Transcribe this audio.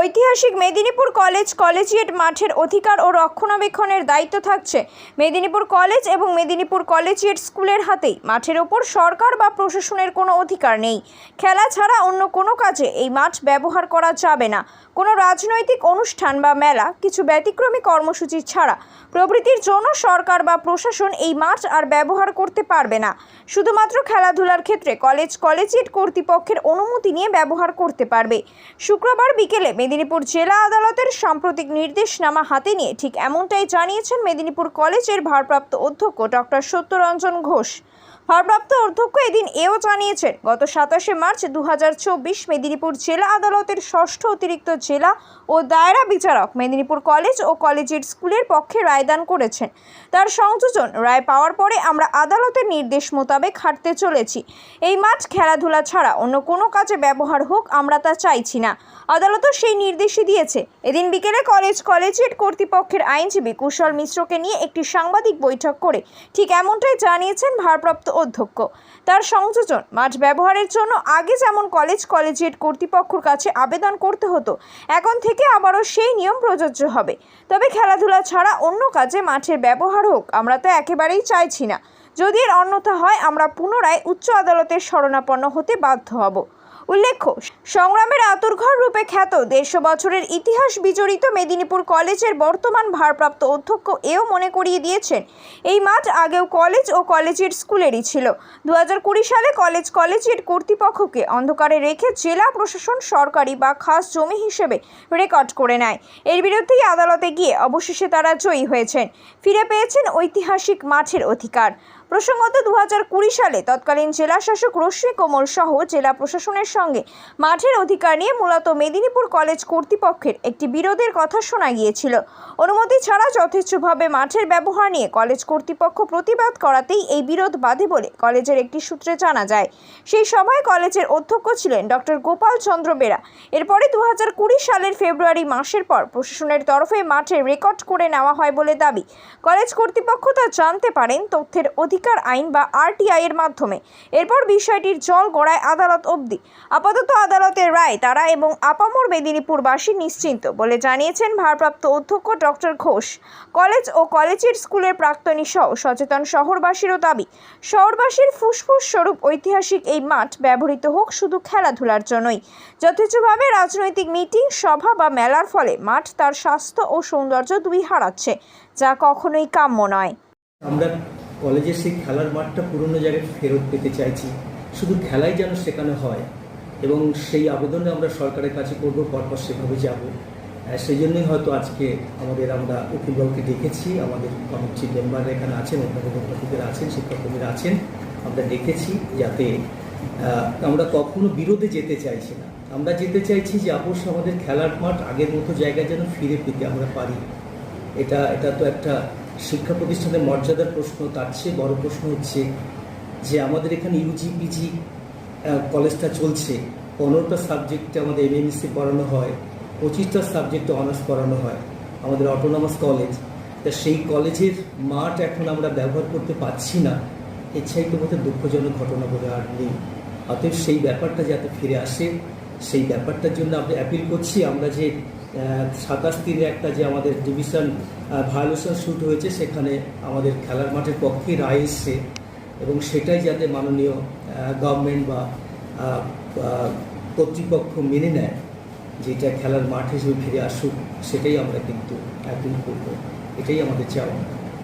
ঐতিহাসিক Medinipur college collegiate মাঠের অধিকার ও রক্ষণাবেক্ষণের দায়িত্ব থাকছে মেদিনীপুর কলেজ এবং মেদিনীপুর কলেজিয়েট স্কুলের হাতেই। মাঠের ওপর সরকার বা প্রশাসনের কোনো অধিকার নেই। খেলা ছাড়া অন্য কোনো কাজে এই মাঠ ব্যবহার করা যাবে না। কোনো রাজনৈতিক অনুষ্ঠান বা মেলা, কিছু ব্যতিক্রমী কর্মসূচি ছাড়া প্রভৃতির জন্য সরকার বা প্রশাসন এই মাঠ আর ব্যবহার করতে পারবে না। শুধুমাত্র খেলাধুলার ক্ষেত্রে কলেজ কলেজিয়েট কর্তৃপক্ষের অনুমতি নিয়ে ব্যবহার করতে পারবে। শুক্রবার বিকেলে মেদিনীপুর জেলা আদালতের সাম্প্রতিক নির্দেশনামা হাতে নিয়ে ঠিক এমনটাই জানিয়েছেন মেদিনীপুর কলেজের ভারপ্রাপ্ত অধ্যক্ষ ডক্টর সত্যরঞ্জন ঘোষ। ভারপ্রাপ্ত অধ্যক্ষ এদিন এও জানিয়েছেন, গত 27শে মার্চ 2024 মেদিনীপুর জেলা আদালতের ষষ্ঠ অতিরিক্ত জেলা ও দায়রা বিচারক মেদিনীপুর কলেজ ও কলেজিয়েট স্কুলের পক্ষে রায়দান করেছেন। তার সংযোজন রায় পাওয়ার পরে আমরা আদালতের নির্দেশ মোতাবেক হাঁটতে চলেছি। এই মাঠ খেলাধুলা ছাড়া অন্য কোনো কাজে ব্যবহার হোক, আমরা তা চাইছি না। আদালতও সেই নির্দেশই দিয়েছে। এদিন বিকেলে কলেজ কলেজিয়েট কর্তৃপক্ষের আইনজীবী কুশল মিশ্রকে নিয়ে একটি সাংবাদিক বৈঠক করে ঠিক এমনটাই জানিয়েছেন ভারপ্রাপ্ত অধ্যক্ষ। তার সংযোজন, মাঠ ব্যবহারের জন্য আগে যেমন কলেজ কলেজিয়েট কর্তৃপক্ষের কাছে আবেদন করতে হতো, এখন থেকে আবারও সেই নিয়ম প্রযোজ্য হবে। তবে খেলাধুলা ছাড়া অন্য কাজে মাঠের ব্যবহার হোক, আমরা তা একেবারেই চাইছি না। যদি এর অন্যথা হয়, আমরা পুনরায় উচ্চ আদালতের শরণাপন্ন হতে বাধ্য হব। উল্লেখ্য, সংগ্রামের আতুরঘর রূপে খ্যাত 150 বছরের ইতিহাস বিজড়িত মেদিনীপুর কলেজের বর্তমান ভারপ্রাপ্ত অধ্যক্ষ এও মনে করিয়ে দিয়েছেন, এই মাঠ আগেও কলেজ ও কলেজিয়েট স্কুলেরই ছিল। 2020 সালে কলেজ কলেজিয়েট কর্তৃপক্ষকে অন্ধকারে রেখে জেলা প্রশাসন সরকারি বা খাস জমি হিসেবে রেকর্ড করে নেয়। এর বিরুদ্ধেই আদালতে গিয়ে অবশেষে তারা জয়ী হয়েছেন, ফিরে পেয়েছেন ঐতিহাসিক মাঠের অধিকার। প্রসঙ্গত 2020 সালে তৎকালীন জেলা শাসক রশ্মি কোমল সহ জেলা প্রশাসনের সঙ্গে মাঠের অধিকার নিয়ে মূলত মেদিনীপুর কলেজ কর্তৃপক্ষের একটি বিরোধের কথা শোনা গিয়েছিল। অনুমতি ছাড়া যথেচ্ছভাবে মাঠের ব্যবহার নিয়ে কলেজ কর্তৃপক্ষ প্রতিবাদ করাতেই এই বিরোধ বাধে বলে কলেজের একটি সূত্রে জানা যায়। সেই সভায় কলেজের অধ্যক্ষ ছিলেন ডক্টর গোপাল চন্দ্র বেরা। এরপরে 2020 সালের ফেব্রুয়ারি মাসের পর প্রশাসনের তরফে মাঠের রেকর্ড করে নেওয়া হয় বলে দাবি। কলেজ কর্তৃপক্ষ তা জানতে পারেন তথ্যের অধিকার আইন বা আরটিআই এর মাধ্যমে। এরপর বিষয়টির জল গড়ায় আদালত অবধি। আপাতত আদালতের রায় তারা এবং আপামর মেদিনীপুরবাসী নিশ্চিন্ত বলে জানিয়েছেন ভারপ্রাপ্ত অধ্যক্ষ ডক্টর ঘোষ। কলেজ ও কলেজিয়েট স্কুলের প্রাক্তনী সহ সচেতন শহরবাসীরও দাবি, শহরবাসীর ফুসফুস স্বরূপ ঐতিহাসিক এই মাঠ ব্যবহৃত হোক শুধু খেলাধুলার জন্যই। যথেচ্ছভাবে রাজনৈতিক মিটিং, সভা বা মেলার ফলে মাঠ তার স্বাস্থ্য ও সৌন্দর্য দুই হারাচ্ছে, যা কখনোই কাম্য নয়। আমরা কলেজের সেই খেলার মাঠটা পুরনো জায়গায় ফেরত পেতে চাইছি, শুধু খেলাই যেন সেখানে হয়, এবং সেই আবেদনে আমরা সরকারের কাছে করব, পরপর সেভাবে যাব। সেই জন্যই হয়তো আজকে আমরা উকিলবাবুকে ডেকেছি, আমাদের কমিটির মেম্বার এখানে আছেন, অধ্যাপকরা আছেন, শিক্ষকরা আছেন, আমরা ডেকেছি যাতে আমরা কখনো বিরোধে যেতে চাইছি না। আমরা যেতে চাইছি যে অবশ্য আমাদের খেলার মাঠ আগের মতো জায়গায় যেন ফিরে পেতে আমরা পারি। এটা তো একটা শিক্ষা প্রতিষ্ঠানের মর্যাদার প্রশ্ন। তার চেয়ে বড় প্রশ্ন হচ্ছে যে আমাদের এখানে ইউজি পিজি কলেজটা চলছে, 15টা সাবজেক্টে আমাদের এমএমএসসি পড়ানো হয়, 25টা সাবজেক্টে অনার্স পড়ানো হয়, আমাদের অটোনমাস কলেজ। তা সেই কলেজের মাঠ এখন আমরা ব্যবহার করতে পারছি না, এর চাইতে মধ্যে দুঃখজনক ঘটনা বলে আর নেই। অতএব সেই ব্যাপারটা যাতে ফিরে আসে, সেই ব্যাপারটার জন্য আমরা অ্যাপিল করছি। আমরা যে 27 একটা যে আমাদের ডিভিশন ভায়োলেশন শ্যুট হয়েছে, সেখানে আমাদের খেলার মাঠের পক্ষে রায় এসছে, এবং সেটাই যাতে মাননীয় গভর্নমেন্ট বা কর্তৃপক্ষ মেনে নেয়, যেটা খেলার মাঠ হিসেবে ফিরে আসুক, সেটাই আমরা কিন্তু অ্যাপিল করব। এটাই আমাদের চাওয়া।